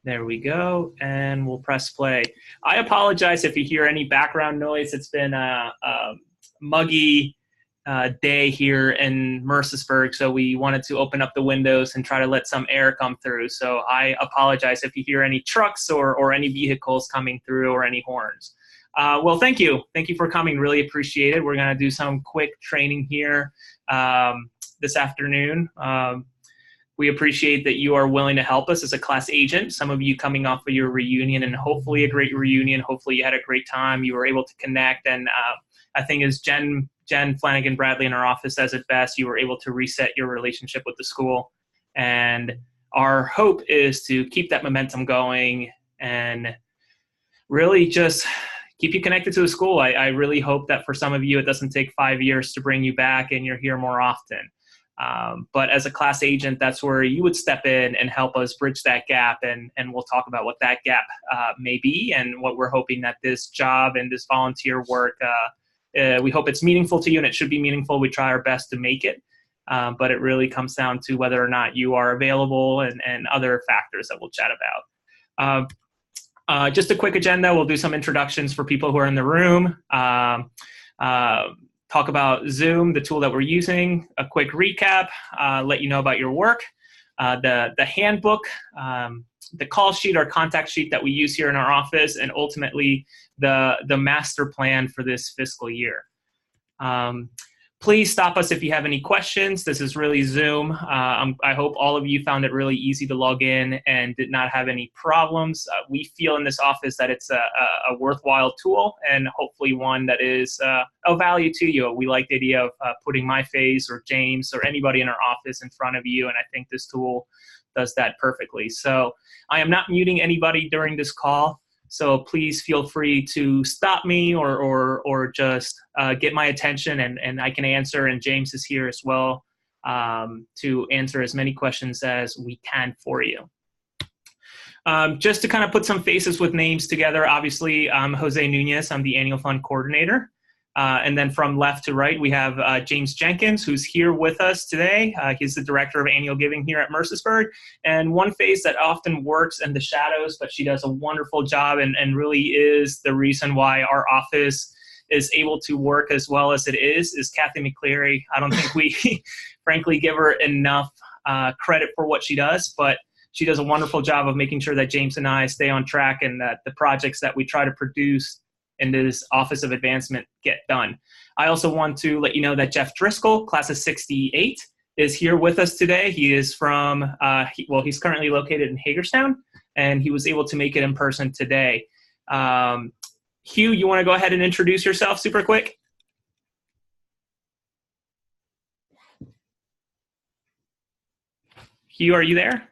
There we go, and we'll press play. I apologize if you hear any background noise. It's been a muggy day here in Mercersburg, so we wanted to open up the windows and try to let some air come through. So I apologize if you hear any trucks or any vehicles coming through or any horns. Well, thank you. Thank you for coming. Really appreciate it. We're going to do some quick training here this afternoon. We appreciate that you are willing to help us as a class agent. Some of you coming off of your reunion, and hopefully a great reunion. Hopefully you had a great time. You were able to connect. And I think as Jen Flanagan Bradley in our office says it best, you were able to reset your relationship with the school. And our hope is to keep that momentum going and really just keep you connected to the school. I really hope that for some of you, it doesn't take 5 years to bring you back and you're here more often. But as a class agent, that's where you would step in and help us bridge that gap. And we'll talk about what that gap may be and what we're hoping that this job and this volunteer work, we hope it's meaningful to you, and it should be meaningful. We try our best to make it. But it really comes down to whether or not you are available and other factors that we'll chat about. Just a quick agenda. We'll do some introductions for people who are in the room. Talk about Zoom, the tool that we're using, a quick recap, let you know about your work, the handbook, the call sheet or contact sheet that we use here in our office, and ultimately the master plan for this fiscal year. Please stop us if you have any questions. This is really Zoom. I hope all of you found it really easy to log in and did not have any problems. We feel in this office that it's a worthwhile tool and hopefully one that is of value to you. We like the idea of putting my face or James or anybody in our office in front of you, and I think this tool does that perfectly. So I am not muting anybody during this call. So please feel free to stop me or just get my attention, and I can answer. And James is here as well to answer as many questions as we can for you. Just to kind of put some faces with names together, obviously I'm Jose Nunez. I'm the annual fund coordinator. And then from left to right, we have James Jenkins, who's here with us today. He's the director of annual giving here at Mercersburg. And one face that often works in the shadows, but she does a wonderful job and really is the reason why our office is able to work as well as it is Kathy McCleary. I don't think we frankly give her enough credit for what she does, but she does a wonderful job of making sure that James and I stay on track and that the projects that we try to produce in this Office of Advancement get done. I also want to let you know that Jeff Driscoll, class of 68, is here with us today. He is from, he's currently located in Hagerstown, and he was able to make it in person today. Hugh, you want to go ahead and introduce yourself super quick? Hugh, are you there?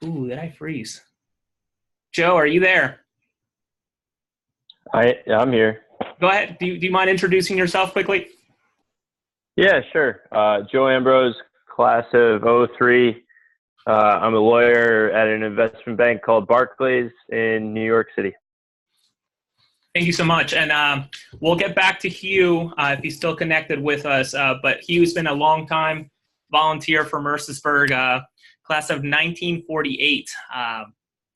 Ooh, did I freeze? Joe, are you there? I'm here. Go ahead. Do you mind introducing yourself quickly? Yeah, sure. Joe Ambrose, class of 03. I'm a lawyer at an investment bank called Barclays in New York City. Thank you so much. And we'll get back to Hugh if he's still connected with us. But Hugh's been a long-time volunteer for Mercersburg, class of 1948.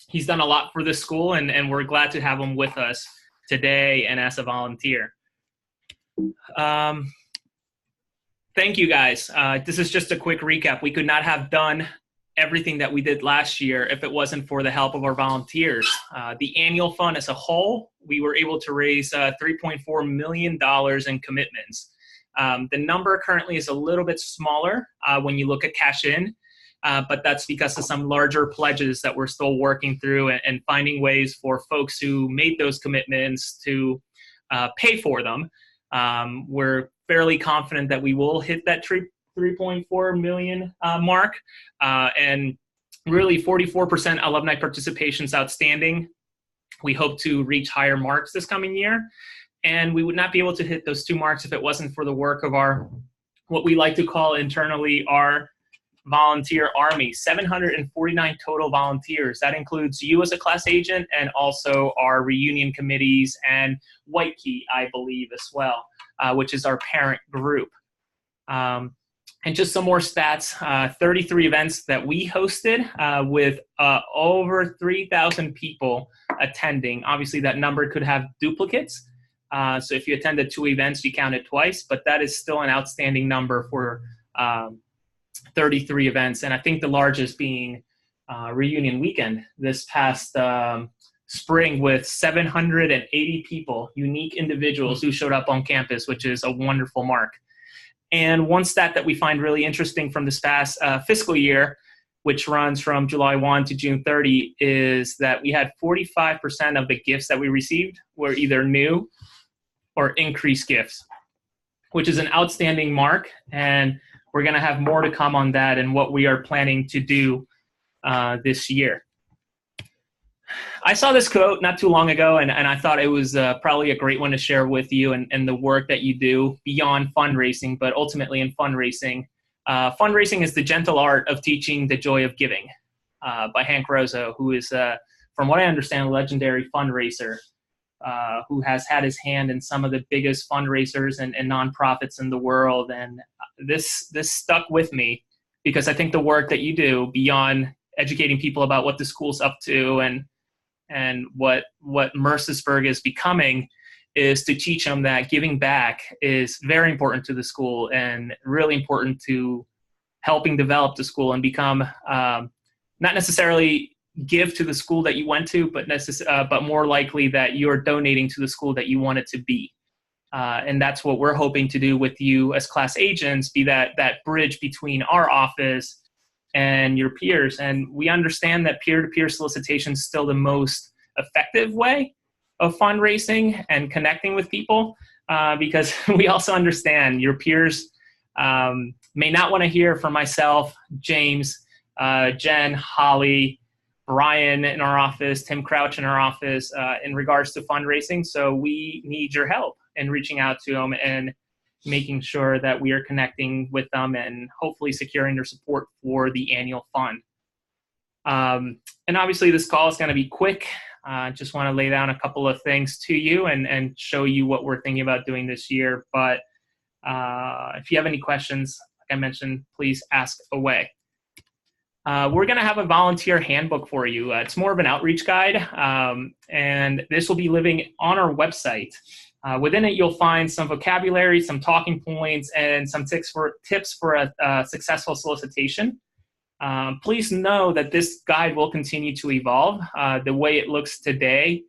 He's done a lot for the school, and we're glad to have him with us today and as a volunteer. Thank you, guys. This is just a quick recap. We could not have done everything that we did last year if it wasn't for the help of our volunteers. The annual fund as a whole, we were able to raise $3.4 million in commitments. The number currently is a little bit smaller when you look at cash in. But that's because of some larger pledges that we're still working through and finding ways for folks who made those commitments to pay for them. We're fairly confident that we will hit that 3.4 million mark. And really 44% alumni participation is outstanding. We hope to reach higher marks this coming year. And we would not be able to hit those 2 marks if it wasn't for the work of our, what we like to call internally, our volunteer army. 749 total volunteers. That includes you as a class agent and also our reunion committees and White Key, I believe, as well, which is our parent group. And just some more stats, 33 events that we hosted with over 3,000 people attending. Obviously, that number could have duplicates. So if you attended 2 events, you count it twice, but that is still an outstanding number for 33 events. And I think the largest being Reunion Weekend this past spring with 780 people, unique individuals who showed up on campus, which is a wonderful mark. And one stat that we find really interesting from this past fiscal year, which runs from July 1 to June 30, is that we had 45% of the gifts that we received were either new or increased gifts, which is an outstanding mark. And we're going to have more to come on that and what we are planning to do this year. I saw this quote not too long ago, and I thought it was probably a great one to share with you and the work that you do beyond fundraising, but ultimately in fundraising. Fundraising is the gentle art of teaching the joy of giving by Hank Rosso, who is, from what I understand, a legendary fundraiser who has had his hand in some of the biggest fundraisers and nonprofits in the world. And this stuck with me because I think the work that you do beyond educating people about what the school's up to and what Mercersburg is becoming is to teach them that giving back is very important to the school and really important to helping develop the school and become not necessarily give to the school that you went to, but more likely that you're donating to the school that you want it to be. And that's what we're hoping to do with you as class agents, be that bridge between our office and your peers. And we understand that peer-to-peer solicitation is still the most effective way of fundraising and connecting with people because we also understand your peers may not want to hear from myself, James, Jen, Holly, Brian in our office, Tim Crouch in our office in regards to fundraising. So we need your help in reaching out to them and making sure that we are connecting with them and hopefully securing their support for the annual fund. And obviously this call is going to be quick. Just want to lay down a couple of things to you and show you what we're thinking about doing this year. But if you have any questions, like I mentioned, please ask away. We're going to have a volunteer handbook for you. It's more of an outreach guide, and this will be living on our website. Within it, you'll find some vocabulary, some talking points, and some tips for a successful solicitation. Please know that this guide will continue to evolve. The way it looks today,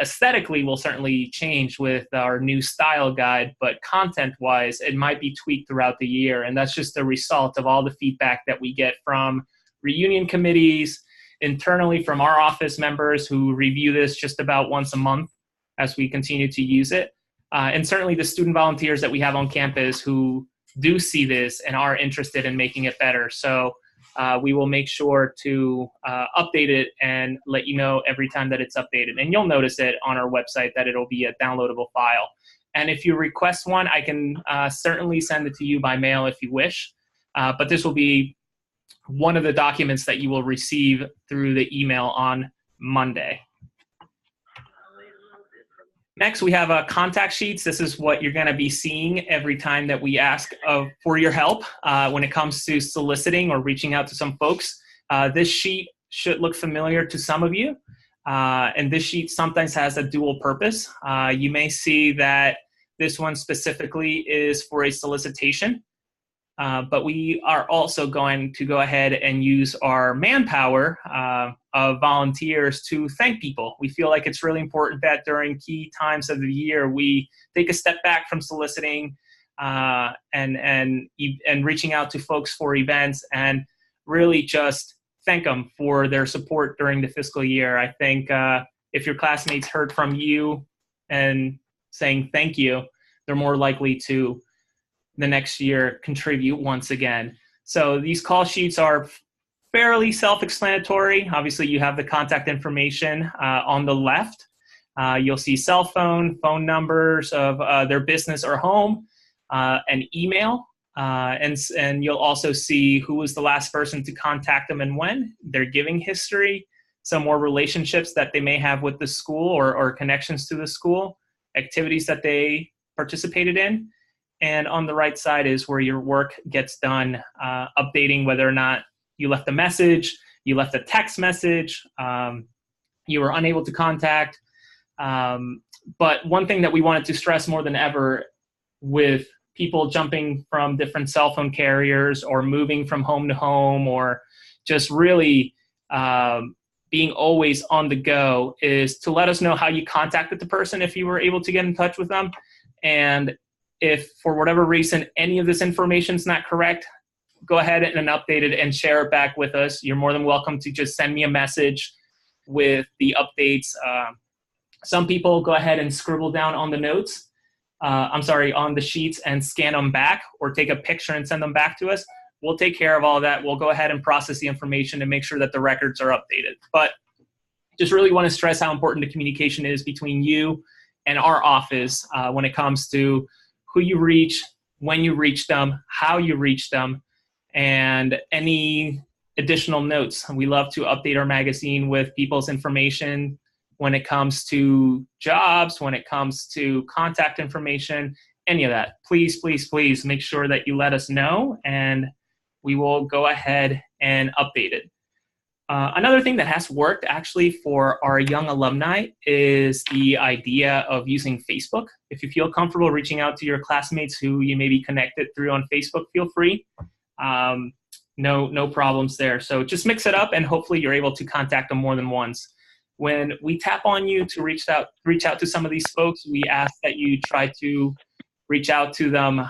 aesthetically, will certainly change with our new style guide, but content-wise, it might be tweaked throughout the year, and that's just a result of all the feedback that we get from reunion committees, internally from our office members who review this just about once a month as we continue to use it. And certainly the student volunteers that we have on campus who do see this and are interested in making it better. So we will make sure to update it and let you know every time that it's updated. And you'll notice it on our website that it'll be a downloadable file. And if you request one, I can certainly send it to you by mail if you wish. But this will be one of the documents that you will receive through the email on Monday. Next, we have contact sheets. This is what you're going to be seeing every time that we ask for your help when it comes to soliciting or reaching out to some folks. This sheet should look familiar to some of you. And this sheet sometimes has a dual purpose. You may see that this one specifically is for a solicitation. But we are also going to go ahead and use our manpower of volunteers to thank people. We feel like it's really important that during key times of the year, we take a step back from soliciting and reaching out to folks for events and really just thank them for their support during the fiscal year. I think if your classmates heard from you and saying thank you, they're more likely to the next year contribute once again. So these call sheets are fairly self-explanatory. Obviously, you have the contact information on the left. You'll see cell phone numbers of their business or home, an email, and you'll also see who was the last person to contact them and when, their giving history, some more relationships that they may have with the school or connections to the school, activities that they participated in, And on the right side is where your work gets done, updating whether or not you left a message, you left a text message, you were unable to contact. But one thing that we wanted to stress more than ever with people jumping from different cell phone carriers or moving from home to home or just really being always on the go is to let us know how you contacted the person if you were able to get in touch with them. And if for whatever reason any of this information is not correct, go ahead and update it and share it back with us. You're more than welcome to just send me a message with the updates. Some people go ahead and scribble down on the notes, on the sheets and scan them back or take a picture and send them back to us. We'll take care of all that. We'll go ahead and process the information and make sure that the records are updated. But just really want to stress how important the communication is between you and our office when it comes to who you reach, when you reach them, how you reach them, and any additional notes. We love to update our magazine with people's information when it comes to jobs, when it comes to contact information, any of that. Please, please, please make sure that you let us know and we will go ahead and update it. Another thing that has worked actually for our young alumni is the idea of using Facebook. If you feel comfortable reaching out to your classmates who you may be connected through on Facebook, feel free. No problems there. So just mix it up and hopefully you're able to contact them more than once. When we tap on you to reach out to some of these folks, we ask that you try to reach out to them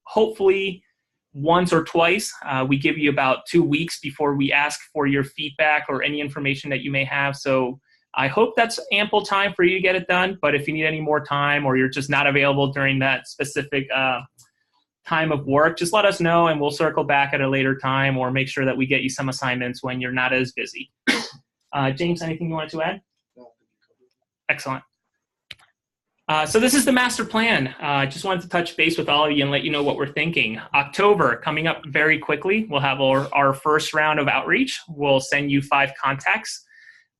hopefully once or twice. We give you about 2 weeks before we ask for your feedback or any information that you may have. So I hope that's ample time for you to get it done. But if you need any more time or you're just not available during that specific time of work, just let us know and we'll circle back at a later time or make sure that we get you some assignments when you're not as busy. James, anything you wanted to add? No. Excellent. So this is the master plan. Just wanted to touch base with all of you and let you know what we're thinking. October, coming up very quickly, we'll have our first round of outreach. We'll send you 5 contacts.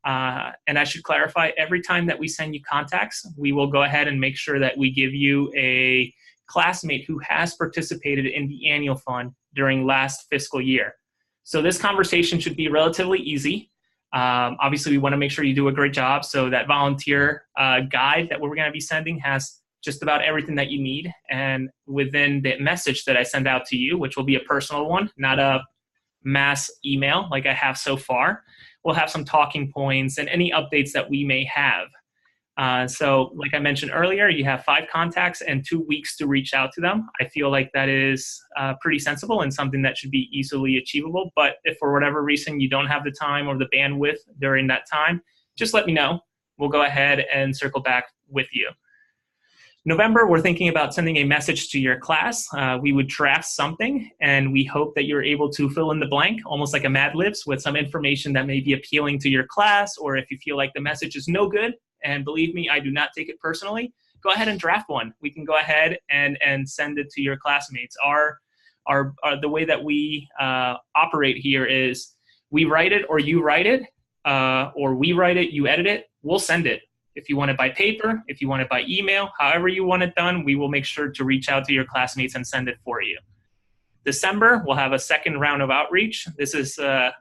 And I should clarify, every time that we send you contacts, we will go ahead and make sure that we give you a classmate who has participated in the annual fund during last fiscal year. So this conversation should be relatively easy. Obviously, we want to make sure you do a great job. So that volunteer guide that we're going to be sending has just about everything that you need. And within the message that I send out to you, which will be a personal one, not a mass email like I have so far, we'll have some talking points and any updates that we may have. So like I mentioned earlier, you have 5 contacts and 2 weeks to reach out to them. I feel like that is pretty sensible and something that should be easily achievable. But if for whatever reason you don't have the time or the bandwidth during that time, just let me know. We'll go ahead and circle back with you. November, we're thinking about sending a message to your class. We would draft something and we hope that you're able to fill in the blank, almost like a Mad Libs, with some information that may be appealing to your class, or if you feel like the message is no good, and believe me, I do not take it personally, go ahead and draft one. We can go ahead and send it to your classmates. The way that we operate here is we write it or you write it, or we write it, you edit it, we'll send it. If you want it by paper, if you want it by email, however you want it done, we will make sure to reach out to your classmates and send it for you. December, we'll have a second round of outreach. This is a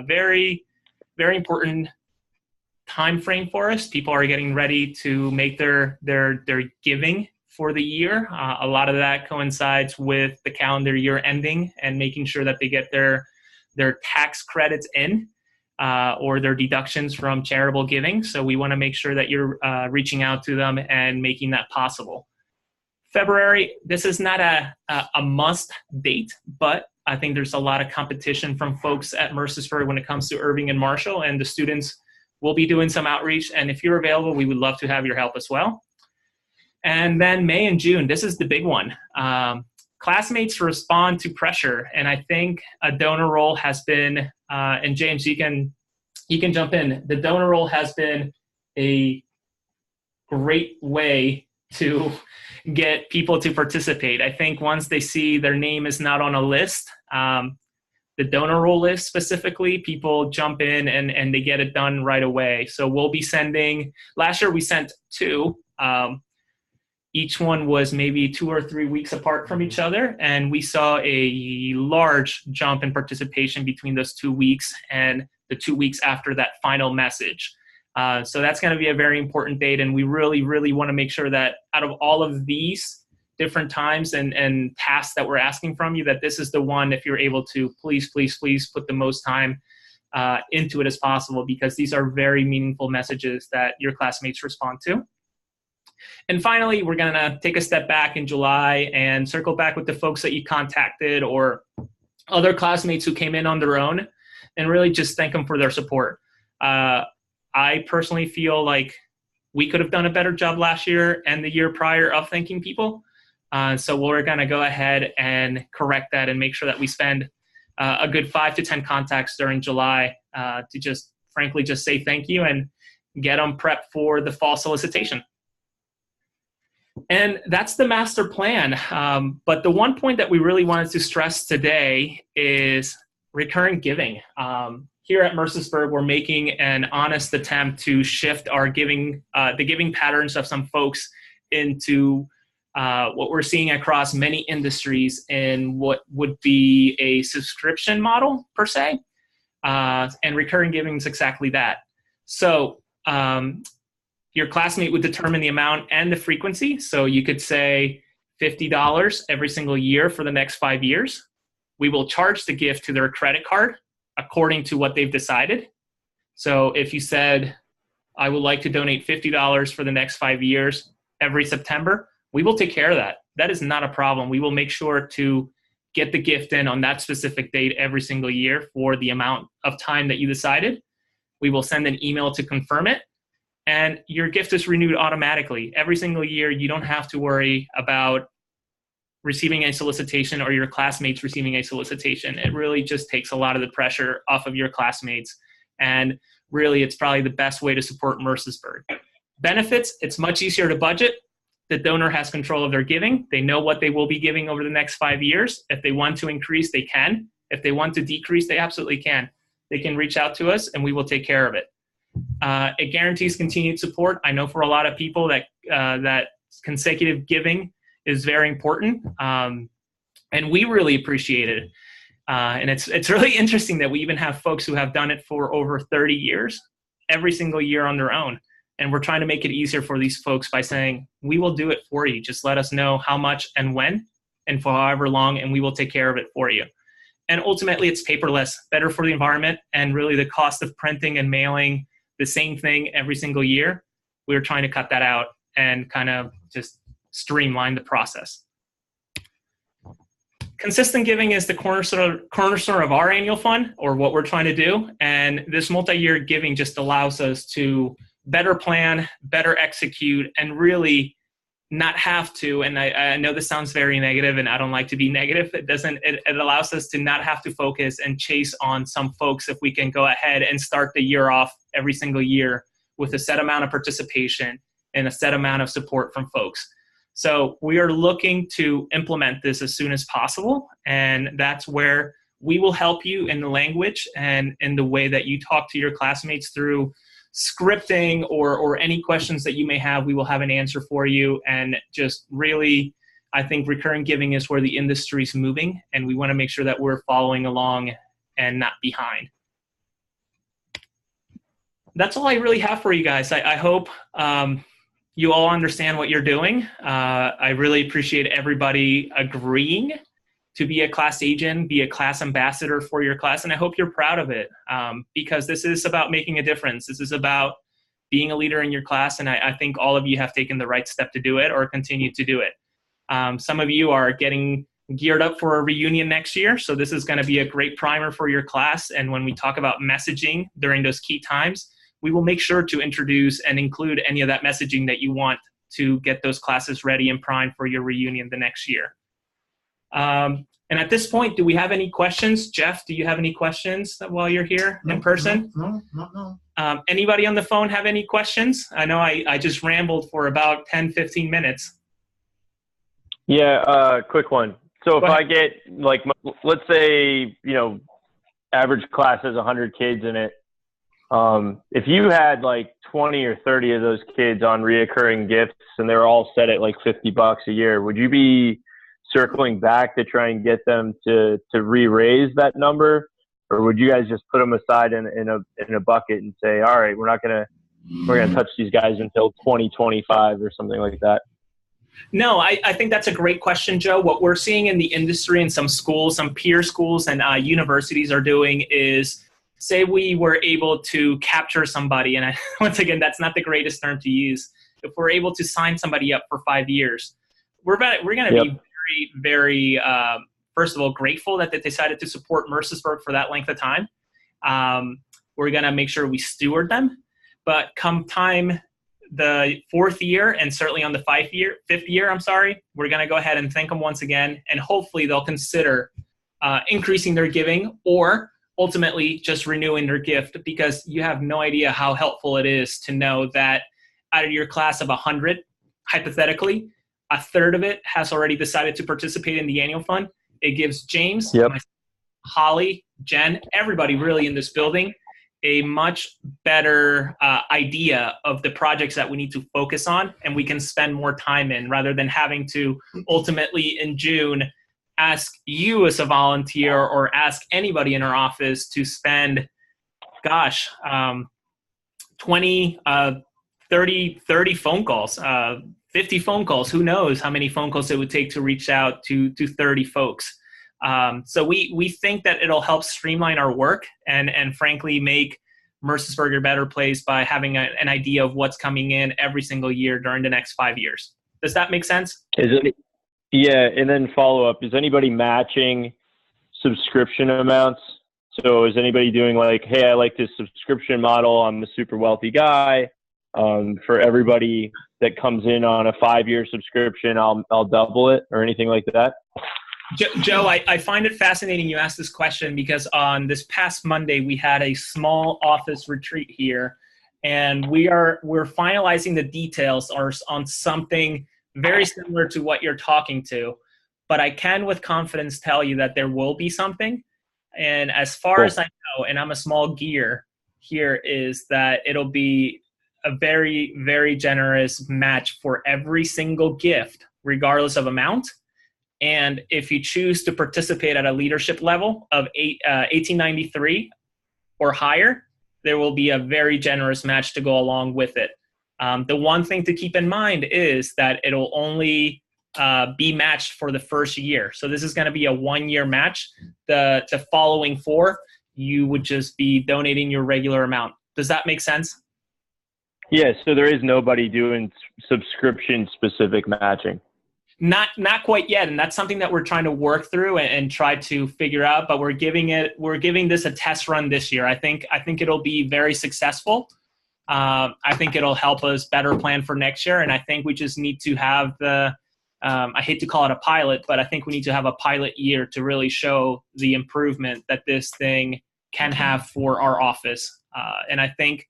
very, very important time frame for us. People are getting ready to make their giving for the year. A lot of that coincides with the calendar year ending and making sure that they get their tax credits in or their deductions from charitable giving. So we want to make sure that you're reaching out to them and making that possible. February, this is not a must date, but I think there's a lot of competition from folks at Mercersburg when it comes to Irving and Marshall, and the students will be doing some outreach. And if you're available, we would love to have your help as well. And then May and June, this is the big one. Classmates respond to pressure. And I think a donor roll has been, and James, you can jump in. The donor roll has been a great way to get people to participate. I think once they see their name is not on a list, the donor roll list specifically, people jump in and they get it done right away. So we'll be sending, last year we sent 2. Each one was maybe 2 or 3 weeks apart from each other, and we saw a large jump in participation between those 2 weeks and the 2 weeks after that final message. So that's going to be a very important date, and we really, really want to make sure that out of all of these different times and tasks that we're asking from you, that this is the one, if you're able to, please, please, please put the most time into it as possible, because these are very meaningful messages that your classmates respond to. And finally, we're going to take a step back in July and circle back with the folks that you contacted or other classmates who came in on their own, and really just thank them for their support. I personally feel like we could have done a better job last year and the year prior of thanking people. So we're going to go ahead and correct that and make sure that we spend a good 5 to 10 contacts during July to just frankly just say thank you and get them prepped for the fall solicitation. And that's the master plan. But the one point that we really wanted to stress today is recurring giving. Here at Mercersburg, we're making an honest attempt to shift our giving, the giving patterns of some folks into what we're seeing across many industries in what would be a subscription model per se. And recurring giving is exactly that. So your classmate would determine the amount and the frequency. So you could say $50 every single year for the next 5 years. We will charge the gift to their credit card according to what they've decided. So if you said, I would like to donate $50 for the next 5 years every September, we will take care of that. That is not a problem. We will make sure to get the gift in on that specific date every single year for the amount of time that you decided. We will send an email to confirm it, and your gift is renewed automatically. Every single year, you don't have to worry about receiving a solicitation or your classmates receiving a solicitation. It really just takes a lot of the pressure off of your classmates. And really, it's probably the best way to support Mercersburg. Benefits, it's much easier to budget. The donor has control of their giving. They know what they will be giving over the next 5 years. If they want to increase, they can. If they want to decrease, they absolutely can. They can reach out to us and we will take care of it. It guarantees continued support. I know for a lot of people that that consecutive giving is very important, and we really appreciate it. And it's really interesting that we even have folks who have done it for over 30 years, every single year on their own. And we're trying to make it easier for these folks by saying, we will do it for you. Just let us know how much and when and for however long, and we will take care of it for you. And ultimately, it's paperless, better for the environment, and really the cost of printing and mailing the same thing every single year. We're trying to cut that out and kind of just streamline the process. Consistent giving is the cornerstone of our annual fund, or what we're trying to do. And this multi-year giving just allows us to better plan, better execute, and really not have to, and I know this sounds very negative and I don't like to be negative. It allows us to not have to focus and chase on some folks if we can go ahead and start the year off every single year with a set amount of participation and a set amount of support from folks. So we are looking to implement this as soon as possible, and that's where we will help you in the language and in the way that you talk to your classmates through scripting or any questions that you may have. We will have an answer for you. And just really, I think recurring giving is where the industry is moving, and we want to make sure that we're following along and not behind. That's all I really have for you guys. I hope you all understand what you're doing. I really appreciate everybody agreeing to be a class agent, be a class ambassador for your class, and I hope you're proud of it, because this is about making a difference. This is about being a leader in your class, and I think all of you have taken the right step to do it or continue to do it. Some of you are getting geared up for a reunion next year, so this is going to be a great primer for your class, and when we talk about messaging during those key times, we will make sure to introduce and include any of that messaging that you want to get those classes ready and primed for your reunion the next year. And at this point, do we have any questions? Jeff, do you have any questions while you're here in person? No. Anybody on the phone have any questions? I know I just rambled for about 10, 15 minutes. Yeah, quick one. So if I get, like, let's say, average class has 100 kids in it. If you had like 20 or 30 of those kids on reoccurring gifts and they're all set at like $50 a year, would you be circling back to try and get them to re-raise that number? Or would you guys just put them aside in a bucket and say, all right, we're gonna touch these guys until 2025 or something like that? No, I think that's a great question, Joe. What we're seeing in the industry and some schools, some peer schools and universities are doing is, say we were able to capture somebody, and once again, that's not the greatest term to use. If we're able to sign somebody up for 5 years, we're going to Yep. be very, very, first of all, grateful that they decided to support Mercersburg for that length of time. We're going to make sure we steward them. But come time the 4th year, and certainly on the 5th year, we're going to go ahead and thank them once again, and hopefully they'll consider increasing their giving or ultimately just renewing their gift, because you have no idea how helpful it is to know that out of your class of 100, hypothetically, a third of it has already decided to participate in the annual fund. It gives James, Yep. Holly, Jen, everybody really in this building a much better idea of the projects that we need to focus on and we can spend more time in, rather than having to ultimately in June ask you as a volunteer or ask anybody in our office to spend, 20, 30 phone calls, 50 phone calls. Who knows how many phone calls it would take to reach out to 30 folks. So we think that it'll help streamline our work and frankly make Mercersburg a better place by having an idea of what's coming in every single year during the next 5 years. Does that make sense? Yeah, and then follow up. Is anybody matching subscription amounts? So is anybody doing like, hey, I like this subscription model, I'm a super wealthy guy. For everybody that comes in on a 5-year subscription, I'll double it or anything like that? Joe, I find it fascinating you asked this question, because on this past Monday we had a small office retreat here, and we're finalizing the details on something very similar to what you're talking to, but I can with confidence tell you that there will be something. And as far as I know, and I'm a small gear here, is that it'll be a very, very generous match for every single gift, regardless of amount. And if you choose to participate at a leadership level of 1893 or higher, there will be a very generous match to go along with it. The one thing to keep in mind is that it'll only be matched for the first year. So this is going to be a 1-year match. The following 4, you would just be donating your regular amount. Does that make sense? Yeah, so there is nobody doing subscription-specific matching. Not quite yet, and that's something that we're trying to work through and try to figure out. But we're giving this a test run this year. I think it'll be very successful. I think it'll help us better plan for next year, and I think we just need to have I hate to call it a pilot, but I think we need to have a pilot year to really show the improvement that this thing can have for our office. And I think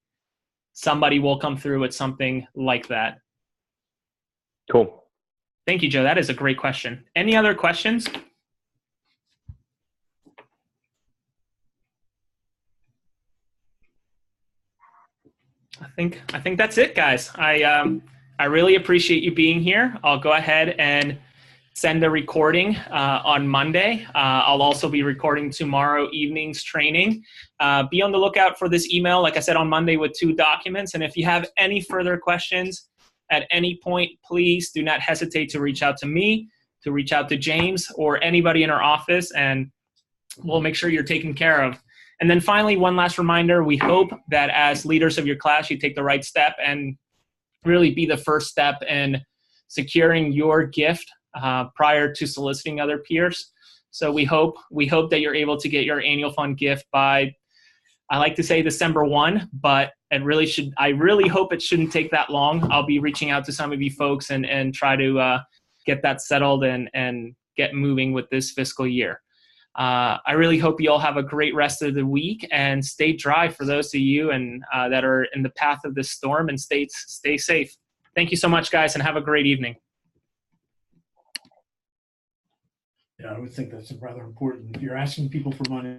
somebody will come through with something like that. Cool. Thank you, Joe. That is a great question. Any other questions? I think that's it, guys. I really appreciate you being here. I'll go ahead and send the recording on Monday. I'll also be recording tomorrow evening's training. Be on the lookout for this email, like I said, on Monday with 2 documents. And if you have any further questions at any point, please do not hesitate to reach out to me, to reach out to James, or anybody in our office, and we'll make sure you're taken care of. And then finally, one last reminder, we hope that as leaders of your class, you take the right step and really be the first step in securing your gift prior to soliciting other peers. So we hope that you're able to get your annual fund gift by, I like to say December 1, but I really hope it shouldn't take that long. I'll be reaching out to some of you folks and try to get that settled and get moving with this fiscal year. I really hope you all have a great rest of the week and stay dry for those of you and that are in the path of this storm, and stay safe. Thank you so much, guys, and have a great evening. Yeah, I would think that's rather important. If you're asking people for money,